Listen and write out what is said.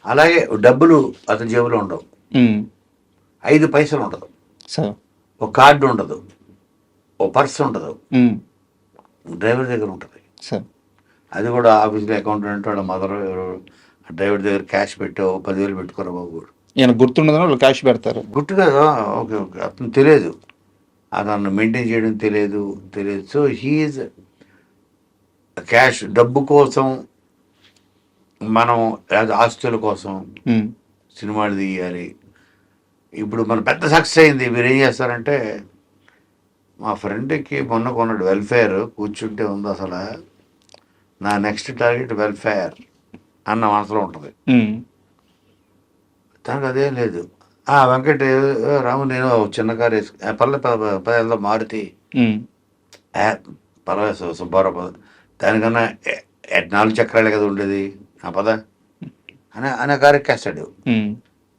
అలాగే డబ్బులు అతని జేబులో ఉండవు, ఉమ్. 5 పైసలు ఉండదు, సార్. ఒక కార్డు ఉండదు, ఓ పర్స్ ఉండదు, ఉమ్. డ్రైవర్ దగ్గర ఉంటుంది. సార్. అది కూడా ఆఫీస్లో అకౌంటెంట్ వాళ్ళ మదర్ డ్రైవర్ దగ్గర క్యాష్ పెట్టావు 10,000 పెట్టుకోరా బాబు. ఈయన గుర్తుండదని వాళ్ళు క్యాష్ పెడతారు. గుర్తు కదా, ఓకే ఓకే, అతను తెలియదు, అతను మెయింటైన్ చేయడం తెలియదు. సో హీఈస్ క్యాష్, డబ్బు కోసం మనం ఆస్తుల కోసం ఉమ్. సినిమాలు తీయాలి. ఇప్పుడు మన పెద్ద సక్సెస్ అయింది, మీరు ఏం చేస్తారంటే, మా ఫ్రెండ్కి మొన్న కొన్నాడు వెల్ఫేర్, కూర్చుంటే ఉంది అసలు నా నెక్స్ట్ టార్గెట్ వెల్ఫేర్ అన్న మనసులో ఉంటుంది. ఉమ్. తనకు అదేం లేదు. వెంకట రాము నేను చిన్న కారు వేసుకు పర్లే పదేళ్ళలో మారుతి ఉమ్. పర్వాలేదు సుబ్బారావు, దానికన్నా 4 చక్రాలే కదా ఉండేది, పద అనే కారు ఎక్కేస్తాడు. ఉమ్.